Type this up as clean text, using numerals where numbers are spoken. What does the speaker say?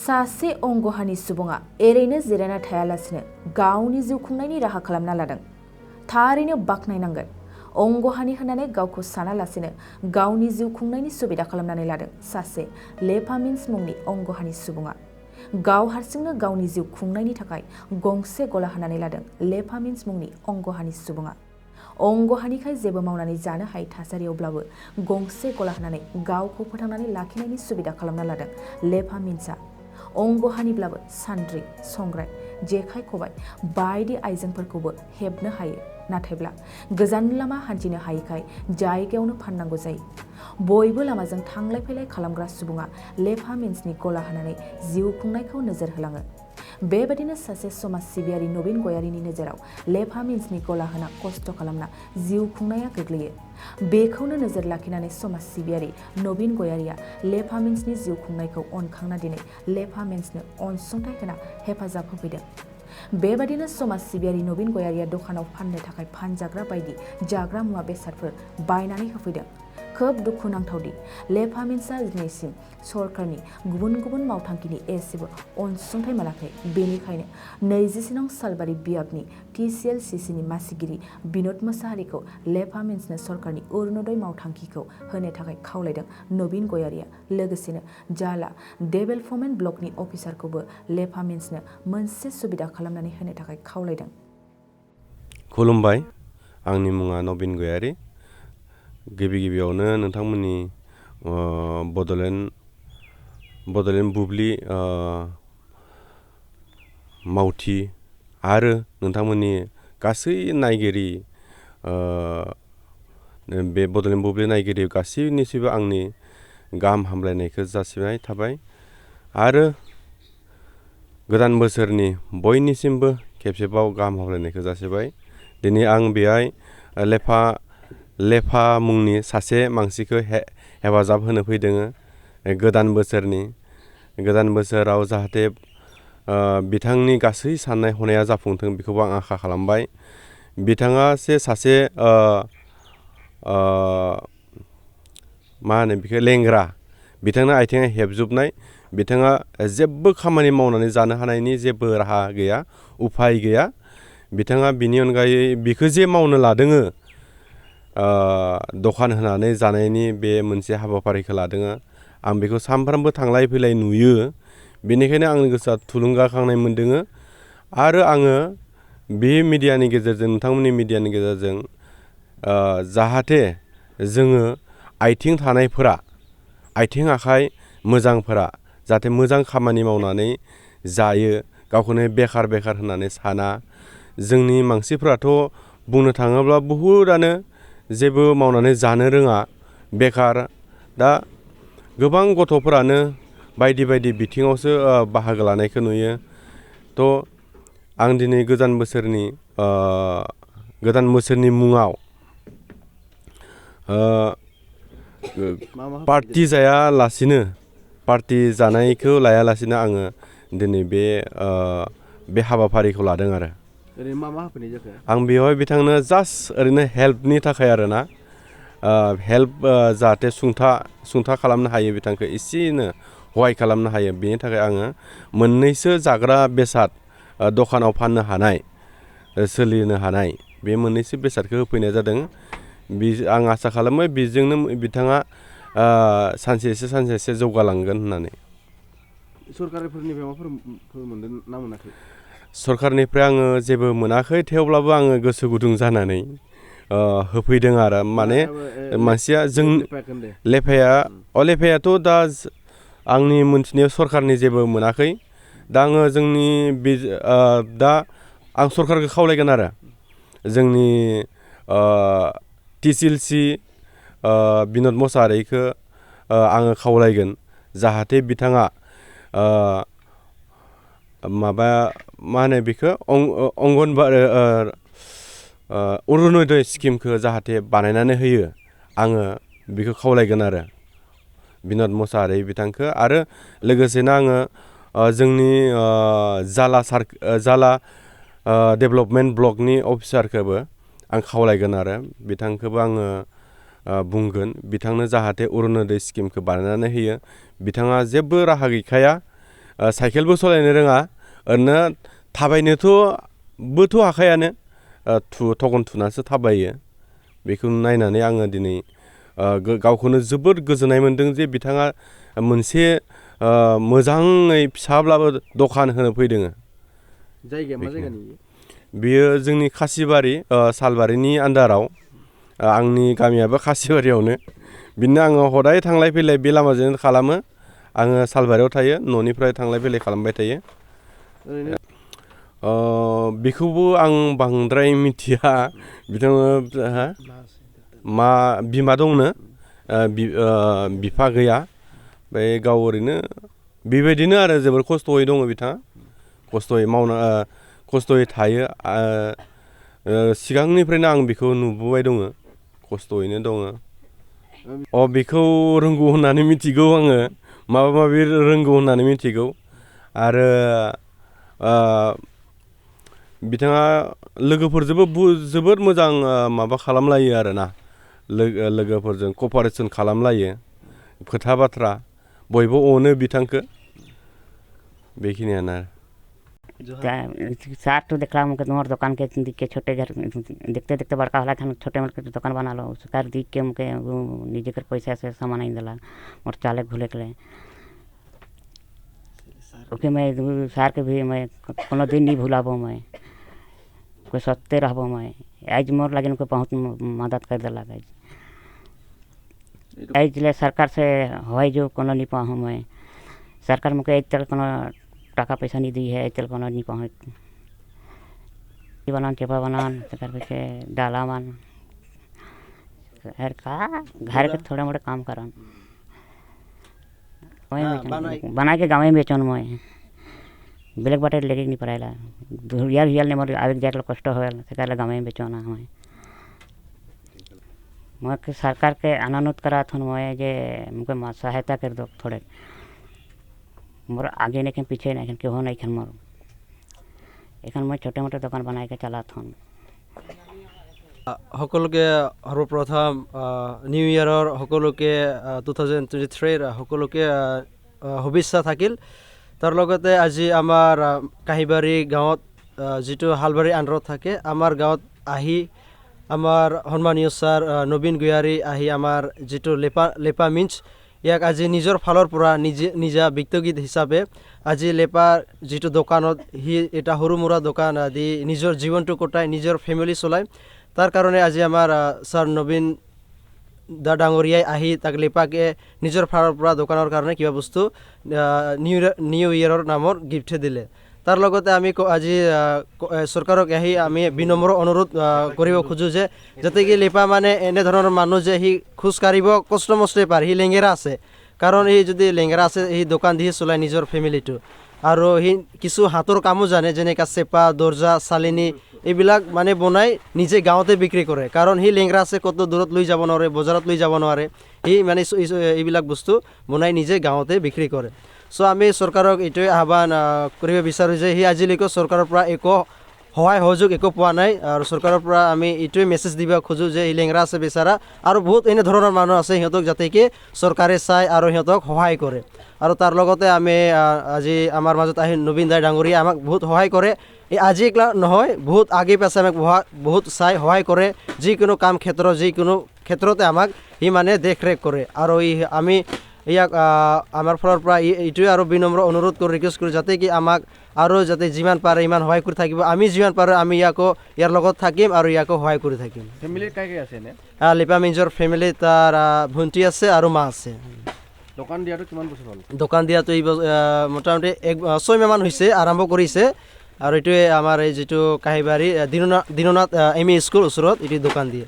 सासे अंगहानि सुबुङा एरैनो जिरायना थायालासिनो गावनि जिउ खुंनायनि राहा खालामना लादों। थारैनो बाख्नायनांगोन। अंगहानि होननानै गावखौ सानालासिनो गावनि जिउ खुंनायनि सुबिदा खालामनानै लादों सासे लेफामिन्स मुंनि अंगहानि सुबुङा। गाव हारसिंनो गावनि जिउ खुंनायनि थाखाय गंसे गला होनानै लादों लेफामिन्स मुंनि अंगहानि सुबुङा। अंगहानिखाय जेबो मावनानै जानो हायै थासारियावब्लाबो गंसे गला होनानै गावखौ फोथांनानै लाखिनायनि सुबिदा खालामना लादों लेफामिन्सआ। अंगहानिब्लाबो सान्द्रि, संग्राय, जेखाइ खबाइ बायदि आइजेंफोरखौबो हेबनो हायो। नाथायब्ला गोजान लामा हान्थिनो हायैखाय जायगायावनो फाननांगौ जायो। बयबो लामाजों थांलाय फैलाय खालामग्रा सुबुङा लेफामिन्सनि गला होनानै जिउ खुंनायखौ नोजोर होलाङो। बेबादिनो सासे समाज सिबियारि नबिन गयारिनि नोजोराव लेफामिन्सनि गला होना खस्थ' खालामना जिउ खुंनाया गोग्लैयो। बेखौनो नोजोर लाखिनानै समाज सिबियारि नबिन गयारिया लेफामिन्सनि जिउ खुंनायखौ अनखांना दिनै लेफामिन्सनो अनसुंथाइ होना हेफाजाब होफैदों। बेबादिनो समाज सिबियारि नबिन गयारिया दखानाव फाननो थाखाय फानजाग्रा बायदि जाग्रा मुवा बेसादफोर बायनानै होफैदों। खोब दुखुनांथावदि लेफामिन्सआ दिनैसिम सरकारनि गुबुन गुबुन मावथांखिनि एसेबो अनसुंथाइ मोनाखै। बेनिखायनो 24 नं सालबारि बियाबनि TCLCCनि मासिगिरि बिन'द मोसाहारिखौ लेफामिन्सनो सरकारनि अरुणोदय मावथांखिखौ होनो थाखाय खावलायदों नबिन गयारिया। लोगोसेनो जाला डेभेलपमेन्ट ब्लकनि अफिसारखौबो लेफामिन्सनो मोनसे सुबिदा खालामनानै होनो थाखाय खावलायदों। खुलुमबाय, आंनि मुङा नबिन गयारि। गिबियावनो नोंथांमोननि बड'लेण्ड बुब्लि मावथि आरो नोंथांमोननि गासै नायगिरि बे बड'लेण्ड बुब्लि नायगिरि गासैनिसिमबो आंनि गाहाम हामलायनायखौ जासिनाय थाबाय आरो गोदान बोसोरनि बयनिसिमबो खेबसेबाव गाहाम हामलायनायखौ जासिबाय। दिनै आं बेहाय लेफा मुंनि सासे मानसिखौ हेफाजाब होनो फैदों। गोदान बोसोराव जाहाथे बिथांनि गासै साननाय हनाया जाफुंथों बेखौबो आं आसा खालामबाय। बिथाङा सासे मा होनो बेखौ लेंग्रा। बिथांना आथिङा हेबजोबनाय। बिथाङा जेबो खामानि मावनानै जानो हानायनि जेबो राहा गैया, उफाय गैया। बिथाङा बिनि अनगायै बिखौ जे मावनो लादों दखान होनानै जानायनि बे मोनसे हाबाफारिखौ लादों। आं बेखौ सानफ्रामबो थांलाय फैलाय नुयो। बेनिखायनो आंनि गोसोआ थुलुंगाखांनाय मोनदों आरो आङो बे मिडियानि गेजेरजों नोंथांमोननि मिडियानि गेजेरजों जाहाथे जोङो आथिं थानायफोरा, आथिं आखाइ मोजांफोरा जाहाथे मोजां खामानि मावनानै जायो, गावखौनो बेखार होननानै साना। जोंनि मानसिफोराथ' बुंनो थाङोब्ला बहुदआनो जेबो मावनानै जानो रोङा, बेखार। दा गोबां गथ'फोरानो बायदि बिथिङावसो बाहागो लानायखौ नुयो। थ' आं दिनै गोदान बोसोरनि मुङाव पार्टि जानायखौ लायालासिनो आङो दिनै बे हाबाफारिखौ लादों आरो। ओरैनो मा होफैनाय जाखो? आं बेवहाय बिथांनो जास्ट ओरैनो हेल्पनि थाखाय आरोना, जाहाथे सुंथा खालामनो हायो, बिथांखौ एसेनो हहाय खालामनो हायो। बेनि थाखाय आङो मोननैसो जाग्रा बेसाद दखानाव फाननो हानाय, सोलिनो हानाय बे मोननैसो बेसादखौ होफैनाय जादों। आं आसा खालामो बेजोंनो बिथाङा सानसे एसे जौगालांगोन होननानै। सरकारफोरनिफ्राय माबाफोर मोनदों ना मोनाखै? सरकारनिफ्राय आङो जेबो मोनाखै, थेवब्लाबो आङो गोसो गुदुं जानानै होफैदों आरो। माने मानसिया लेफायाथ' दा आंनि मोनथिनायाव सरकारनि जेबो मोनाखै। दा आङो दा आं सरकारखौ खावलायगोन आरो जोंनि TCLC बिन'द मोसाहारिखौ आङो खावलायगोन जाहाथे बिथाङा मा होनो बेखौ अंगनबादि अरुणोदय स्किमखौ जाहाथे बानायनानै होयो। आङो बेखौ खावलायगोन आरो बिन'द मोसाहारि बिथांखौ। आरो लोगोसेनो आङो जोंनि जाला डेभेलपमेन्ट ब्लकनि अफिसारखौबो आं खावलायगोन आरो बिथांखौबो आङो बुंगोन बिथांनो जाहाथे अरुणोदय स्किमखौ बानायनानै होयो। बिथाङा जेबो राहा गैखाया, साइकेलबो सालायनो रोङा ओरैनो थाबायनोथ' हाखायानो थगन थुनासो थाबायो बेखौ नायनानै आङो दिनै गावखौनो जोबोद गोजोननाय मोन्दों जे बिथाङा मोनसे मोजाङै फिसाब्लाबो दखान होनो फैदों। जायगाया मा जायगानि? बेयो जोंनि खासिबारि सालबारिनि आन्दाराव आंनि गामियाबो खासिबारियावनो बिदिनो आङो हदाय थांलाय फैलाय बे लामाजों खालामो आङो सालबारियाव थायो न'निफ्राय थांलाय फैलाय खालामबाय थायो। ओरैनो बेखौबो आं बांद्राय मिथिया बिथाङा मा बिमा दंनो बिफा गैया ओमफ्राय गाव ओरैनो बेबायदिनो आरो जोबोर खस्थ'यै दङ बिथाङा खस्थ'यै थायो सिगांनिफ्रायनो आं बेखौ नुबोबाय दङ खस्थ'यैनो दङ। बेखौ रोंगौ होननानै मिथिगौ आङो माबा माबि रोंगौ होननानै मिथिगौ आरो बिथाङा लोगोफोरजोंबो जोबोद मोजां माबा खालामलायो आरोना लोगोफोरजों कपारेसन खालामलायो खोथा बाथ्रा बयबो अनो बिथांखौ बेखिनियानो। सार तो देखला मुझे तुम्हारे दुकान के देख के छोटे घर देखते देखते बड़का होला था छोटे मोटे दुकान बना लो उसका देख के मुझे वो निजे कर पैसा से सामान नहीं दिला और चाले घुले के लिए ओके मैं सार के भी मैं कोनो दिन नहीं भूलाबो मैं कोई सत्ते रहबो मैं आज मोर लगे उनको बहुत मदद कर दिला आज ले सरकार से होई जो कोनो नहीं पाऊँ मैं सरकार मुझे एक तरह कोनो टाका पैसा नहीं दी है चल कोनो नहीं पहुँच बनान चेपा बनान सरकार पे डाला मान घर के थोड़ा मोटे काम करन बना के गाँव में बेचन मैं ब्लैक बाटे लेके नहीं पड़ेला हुरियाल ने मोर आवे जाके कष्ट होल सरकार गाँव में बेचना मैं सरकार के अनुरोध करा थन मैं जे मुझे सहायता कर दो थोड़े मोर आगे नहीं पीछे नहीं क्यों नहीं मोर एखन मैं छोटे मोटे दुकान बना के चला थन। সকলোকে সৰ্বপ্ৰথম নিউ ইয়াৰৰ সকলোকে 2023 সকলোকে শুভেচ্ছা থাকিল। তাৰ লগতে আজি আমাৰ কাহিবাৰী গাঁৱত যিটো হালবাৰী আণ্ডাৰত থাকে আমাৰ গাঁৱত আহি আমাৰ সন্মানীয় ছাৰ নবীন গুয়াৰী আহি আমাৰ যিটো লেপা মিঞ্চ ইয়াক আজি নিজৰ ফালৰ পৰা নিজা ব্যক্তিগত হিচাপে আজি লেপাৰ যিটো দোকানত সি এটা সৰু মুৰা দোকান দি নিজৰ জীৱনটো কটাই নিজৰ ফেমিলি চলায় তাৰ কাৰণে আজি আমাৰ ছাৰ নবীন দা ডাঙৰীয়াই আহি তাক লেপাকে নিজৰ ফালৰ পৰা দোকানৰ কাৰণে কিবা বস্তু নিউ ইয়াৰৰ নামৰ গিফ্ট দিলে। তাৰ লগতে আমি আজি চৰকাৰক আহি আমি বিনম্ৰ অনুৰোধ কৰিব খোজোঁ যে যাতে কি লেপা মানে এনেধৰণৰ মানুহ যে সি খোজকাঢ়িব কষ্ট মষ্টে পাৰে সি লেঙেৰা আছে কাৰণ সি যদি লেঙেৰা আছে সি দোকান দিয়ে চলায় নিজৰ ফেমিলিটো আৰু সি কিছু হাতৰ কামো জানে যেনেকৈ চেপা দৰ্জা চালিনী এইবিলাক মানে বনাই নিজে গাঁৱতে বিক্ৰী কৰে কাৰণ সি লেঙেৰা আছে কত দূৰত লৈ যাব নোৱাৰে বজাৰত লৈ যাব নোৱাৰে সি মানে এইবিলাক বস্তু বনাই নিজে গাঁৱতে বিক্ৰী কৰে। চ' আমি চৰকাৰক এইটোৱে আহ্বান কৰিব বিচাৰোঁ যে সি আজিলৈকে চৰকাৰৰ পৰা একো সহায় সহযোগ একো পোৱা নাই আৰু চৰকাৰৰ পৰা আমি এইটোৱে মেছেজ দিব খোজোঁ যে লেঙেৰা আছে বেচাৰা আৰু বহুত এনেধৰণৰ মানুহ আছে সিহঁতক যাতে কি চৰকাৰে চাই আৰু সিহঁতক সহায় কৰে। আৰু তাৰ লগতে আমি আজি আমাৰ মাজত আহি নবীন দাই ডাঙৰীয়া আমাক বহুত সহায় কৰে এই আজি নহয় বহুত আগে পাছে আমাক বহুত চাই সহায় কৰে যিকোনো কাম ক্ষেত্ৰত যিকোনো ক্ষেত্ৰতে আমাক সি মানে দেখৰেখ কৰে আৰু আমি ইয়াক আমাৰ ফালৰ পৰা এইটোৱে আৰু বিনম্ৰ অনুৰোধ কৰি ৰিকুৱেষ্ট কৰোঁ যাতে কি আমাক আৰু যাতে যিমান পাৰে ইমান সহায় কৰি থাকিব আমি যিমান পাৰোঁ আমি ইয়াৰ লগত থাকিম আৰু ইয়াকো সহায় কৰি থাকিম। ফেমিলিত কাই কাই আছে নে? লেপা মিঞ্জৰ ফেমিলি তাৰ ভণ্টি আছে আৰু মা আছে। দোকান দিয়াটো কিমান বছৰ হ'ল? দোকান দিয়াটো এই মোটামুটি 6 মাহমান হৈছে আৰম্ভ কৰিছে আৰু এইটোৱে আমাৰ এই যিটো Kahibari Dinanath M E school ওচৰত এইটো দোকান দিয়ে।